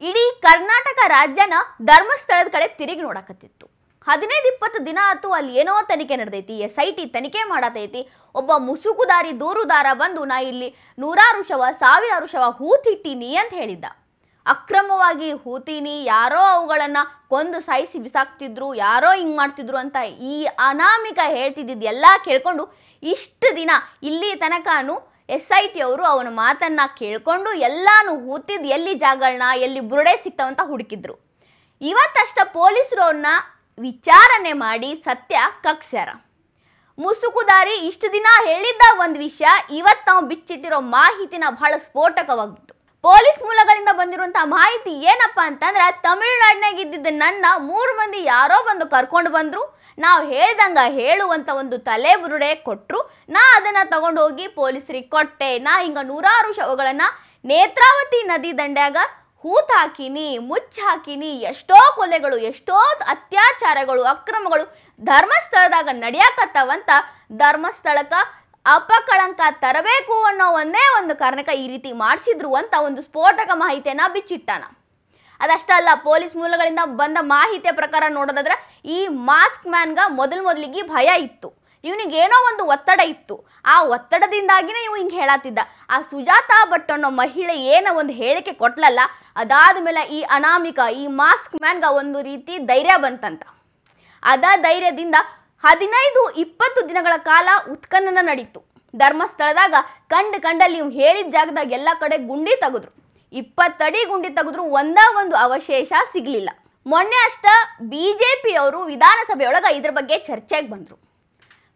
ಇಡೀ ಕರ್ನಾಟಕ ರಾಜ್ಯನ ಧರ್ಮಸ್ಥಳದ ಕಡೆ ತಿರುಗಿ ನೋಡಕತ್ತಿತ್ತು. 15-20 ದಿನ ಆತು ಅಲ್ಲಿ ಏನೋ ತನಿಖೆ ನಡೆದೈತಿ, SIT ತನಿಖೆ ಮಾಡತೈತಿ. ಒಬ್ಬ ಮುಸುಕುದಾರಿ ದೂರುದಾರ ಬಂದು ನಾ ಇಲ್ಲಿ ನೂರಾರು ಶವ ಸಾವಿರಾರು ಶವ ಹೂತಿಟ್ಟಿನಿ ಅಂತ ಹೇಳಿದ್ದ. ಅಕ್ರಮವಾಗಿ ಹೂತೀನಿ, ಯಾರೋ ಅವುಗಳನ್ನ ಕೊಂದು ಸಾಯಿಸಿ ಬಿಸಾಕ್ತಿದ್ರು, ಯಾರೋ ಹಿಂಗ್ ಮಾಡ್ತಿದ್ರು ಅಂತ ಈ ಅನಾಮಿಕ ಹೇಳ್ತಿದ್ದಿದ್ದು ಎಲ್ಲ ಕೇಳ್ಕೊಂಡು ಇಷ್ಟು ದಿನ ಇಲ್ಲಿ ತನಕನು SIT ಅವರು ಅವನ ಮಾತನ್ನ ಕೇಳ್ಕೊಂಡು ಎಲ್ಲಾನು ಹೂತಿದ್ ಎಲ್ಲಿ ಜಾಗಗಳನ್ನ ಎಲ್ಲಿ ಬುರುಡೆ ಸಿಗ್ತಾವಂತ ಹುಡುಕಿದ್ರು. ಇವತ್ತಷ್ಟ ಪೊಲೀಸರು ಅವ್ರನ್ನ ವಿಚಾರಣೆ ಮಾಡಿ ಸತ್ಯ ಕಕ್ಸ್ಯಾರ. ಮುಸುಕುದಾರಿ ಇಷ್ಟು ದಿನ ಹೇಳಿದ್ದ ಒಂದು ವಿಷಯ ಇವತ್ತು ನಾವು ಬಿಚ್ಚಿಟ್ಟಿರೋ ಮಾಹಿತಿನ ಬಹಳ ಸ್ಫೋಟಕವಾಗಿತ್ತು. ಪೊಲೀಸ್ ಮೂಲಗಳಿಂದ ಬಂದಿರುವಂತಹ ಮಾಹಿತಿ ಏನಪ್ಪಾ ಅಂತಂದ್ರೆ, ತಮಿಳುನಾಡಿನಾಗ ಇದ್ದಿದ್ದ ನನ್ನ 3 ಮಂದಿ ಯಾರೋ ಬಂದು ಕರ್ಕೊಂಡು ಬಂದ್ರು. ನಾವು ಹೇಳ್ದಂಗ ಹೇಳುವಂತ ಒಂದು ತಲೆ ಬುರುಡೆ ಕೊಟ್ರು. ನಾ ಅದನ್ನ ತಗೊಂಡು ಹೋಗಿ ಪೊಲೀಸರಿಗೆ ಕೊಟ್ಟೆ. ನಾ ಹಿಂಗ ನೂರಾರು ಶವಗಳನ್ನ ನೇತ್ರಾವತಿ ನದಿ ದಂಡ್ಯಾಗ ಹೂತ್ ಹಾಕಿನಿ, ಮುಚ್ಚ ಹಾಕಿನಿ. ಎಷ್ಟೋ ಕೊಲೆಗಳು, ಎಷ್ಟೋ ಅತ್ಯಾಚಾರಗಳು, ಅಕ್ರಮಗಳು ಧರ್ಮಸ್ಥಳದಾಗ ನಡೆಯಕತ್ತವಂತ ಧರ್ಮಸ್ಥಳಕ್ಕ ಅಪಕಳಂಕ ತರಬೇಕು ಅನ್ನೋ ಒಂದೇ ಒಂದು ಕಾರಣಕ್ಕೆ ಈ ರೀತಿ ಮಾಡಿಸಿದ್ರು ಅಂತ ಒಂದು ಸ್ಫೋಟಕ ಮಾಹಿತಿಯನ್ನ ಬಿಚ್ಚಿಟ್ಟಾನ. ಅದಷ್ಟೇ ಅಲ್ಲ, ಪೊಲೀಸ್ ಮೂಲಗಳಿಂದ ಬಂದ ಮಾಹಿತಿಯ ಪ್ರಕಾರ ನೋಡೋದಾದ್ರೆ ಈ ಮಾಸ್ಕ್ ಮ್ಯಾನ್ಗ ಮೊದಲಿಗೆ ಭಯ ಇತ್ತು. ಇವನಿಗೆ ಏನೋ ಒಂದು ಒತ್ತಡ ಇತ್ತು. ಆ ಒತ್ತಡದಿಂದಾಗಿನೇ ಇವ್ ಹಿಂಗೆ ಹೇಳತ್ತಿದ್ದ. ಆ ಸುಜಾತಾ ಭಟ್ ಅನ್ನೋ ಮಹಿಳೆ ಏನೋ ಒಂದು ಹೇಳಿಕೆ ಕೊಟ್ಲಲ್ಲ, ಅದಾದ ಮೇಲೆ ಈ ಅನಾಮಿಕ ಈ ಮಾಸ್ಕ್ ಮ್ಯಾನ್ಗ ಒಂದು ರೀತಿ ಧೈರ್ಯ ಬಂತಂತ. ಅದ ಧೈರ್ಯದಿಂದ 15-20 ದಿನಗಳ ಕಾಲ ಉತ್ಖನನ ನಡೀತು. ಧರ್ಮಸ್ಥಳದಾಗ ಕಂಡಲ್ಲಿ ಇವ್ ಹೇಳಿದ ಜಾಗದಾಗ ಎಲ್ಲ ಕಡೆ ಗುಂಡಿ ತೆಗೆದ್ರು. 20 ಅಡಿ ಗುಂಡಿ ತೆಗೆದ್ರು, ಒಂದು ಅವಶೇಷ ಸಿಗ್ಲಿಲ್ಲ. ಮೊನ್ನೆ ಅಷ್ಟ BJP ಅವರು ವಿಧಾನಸಭೆಯೊಳಗ ಇದ್ರ ಬಗ್ಗೆ ಚರ್ಚೆಗೆ ಬಂದ್ರು.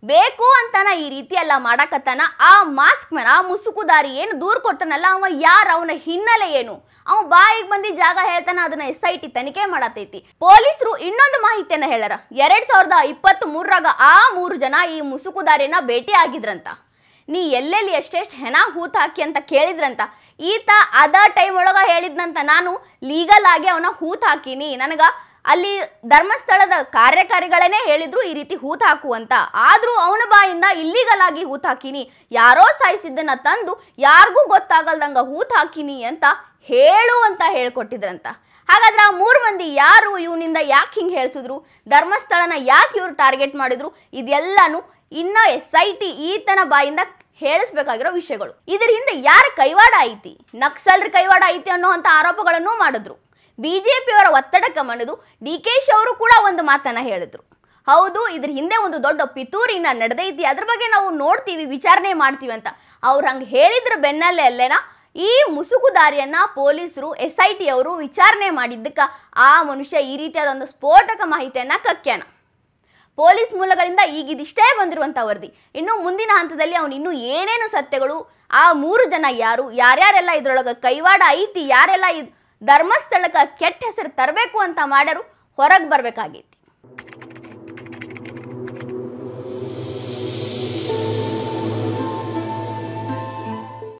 ಬೇಕು ಅಂತಾನ ಈ ರೀತಿ ಎಲ್ಲ ಮಾಡಕತ್ತಾನ. ಆ ಮಾಸ್ಕ್ ಮ್ಯಾನ್, ಆ ಮುಸುಕುದಾರಿ ಏನು ದೂರು ಕೊಟ್ಟನಲ್ಲ, ಅವ ಯಾರು, ಅವನ ಹಿನ್ನೆಲೆ ಏನು, ಅವ ಬಾಯಿಗೆ ಬಂದಿ ಜಾಗ ಹೇಳ್ತಾನ, ಅದನ್ನ SIT ತನಿಖೆ ಮಾಡತೈತಿ. ಪೊಲೀಸರು ಇನ್ನೊಂದು ಮಾಹಿತಿಯನ್ನ ಹೇಳಾರ. 2023ರಾಗ ಆ 3 ಜನ ಈ ಮುಸುಕುದಾರಿಯನ್ನ ಭೇಟಿ ಆಗಿದ್ರಂತ. ನೀ ಎಲ್ಲೆಲ್ಲಿ ಎಷ್ಟೆಷ್ಟು ಹೆಣ ಹೂತ್ ಹಾಕಿ ಅಂತ ಕೇಳಿದ್ರಂತ. ಈತ ಅದ ಟೈಮ್ ಒಳಗ ಹೇಳಿದ್ನಂತ, ನಾನು ಲೀಗಲ್ ಆಗಿ ಅವನ ಹೂತ್ ಹಾಕಿನಿ, ನನಗ ಅಲ್ಲಿ ಧರ್ಮಸ್ಥಳದ ಕಾರ್ಯಕಾರಿಗಳೇನೆ ಹೇಳಿದ್ರು ಈ ರೀತಿ ಹೂತ್ ಹಾಕು ಅಂತ. ಆದ್ರೂ ಅವನ ಬಾಯಿಂದ ಇಲ್ಲಿಗಲ್ ಆಗಿ ಹೂತ್ ಹಾಕಿನಿ, ಯಾರೋ ಸಾಯಿಸಿದ್ದನ್ನ ತಂದು ಯಾರಿಗೂ ಗೊತ್ತಾಗಲ್ದಂಗ ಹೂತ್ ಹಾಕಿನಿ ಅಂತ ಹೇಳು ಅಂತ ಹೇಳ್ಕೊಟ್ಟಿದ್ರಂತ. ಹಾಗಾದ್ರೆ ಆ 3 ಮಂದಿ ಯಾರು, ಇವನಿಂದ ಯಾಕೆ ಹಿಂಗೆ ಹೇಳ್ಸಿದ್ರು, ಧರ್ಮಸ್ಥಳನ ಯಾಕೆ ಇವ್ರು ಟಾರ್ಗೆಟ್ ಮಾಡಿದ್ರು, ಇದೆಲ್ಲಾನು ಇನ್ನ SIT ಈತನ ಬಾಯಿಂದ ಹೇಳಿಸ್ಬೇಕಾಗಿರೋ ವಿಷಯಗಳು. ಇದ್ರ ಹಿಂದೆ ಯಾರ ಕೈವಾಡ ಐತಿ, ನಕ್ಸಲ್ರ ಕೈವಾಡ ಐತಿ ಅನ್ನೋಂಥ ಆರೋಪಗಳನ್ನು ಮಾಡಿದ್ರು. BJP ಅವರ ಒತ್ತಡಕ್ಕೆ ಮಣಿದು DKಶಿ ಅವರು ಕೂಡ ಒಂದು ಮಾತನ್ನ ಹೇಳಿದ್ರು. ಹೌದು, ಇದ್ರ ಹಿಂದೆ ಒಂದು ದೊಡ್ಡ ಪಿತೂರಿನ ನಡೆದೈತಿ, ಅದ್ರ ಬಗ್ಗೆ ನಾವು ನೋಡ್ತೀವಿ, ವಿಚಾರಣೆ ಮಾಡ್ತೀವಿ ಅಂತ ಅವ್ರು ಹಂಗೆ ಹೇಳಿದ್ರ ಬೆನ್ನಲ್ಲೇ ಅಲ್ಲೇನಾ ಈ ಮುಸುಕುದಾರಿಯನ್ನ ಪೊಲೀಸರು SIT ಅವರು ವಿಚಾರಣೆ ಮಾಡಿದ್ದಕ್ಕೆ ಆ ಮನುಷ್ಯ ಈ ರೀತಿಯಾದ ಒಂದು ಸ್ಫೋಟಕ ಮಾಹಿತಿಯನ್ನ ಕಕ್ಕ್ಯಾನ. ಪೊಲೀಸ್ ಮೂಲಗಳಿಂದ ಈಗ ಇದಿಷ್ಟೇ ಬಂದಿರುವಂಥ ವರದಿ. ಇನ್ನು ಮುಂದಿನ ಹಂತದಲ್ಲಿ ಅವನು ಇನ್ನೂ ಏನೇನು ಸತ್ಯಗಳು, ಆ 3 ಜನ ಯಾರು, ಯಾರ್ಯಾರೆಲ್ಲ ಇದ್ರೊಳಗೆ ಕೈವಾಡ ಐತಿ, ಯಾರೆಲ್ಲ ಧರ್ಮಸ್ಥಳಕ್ಕೆ ಕೆಟ್ಟ ಹೆಸರು ತರಬೇಕು ಅಂತ ಮಾಡ್ಯಾರು ಹೊರಗೆ ಬರಬೇಕಾಗಿತ್ತು.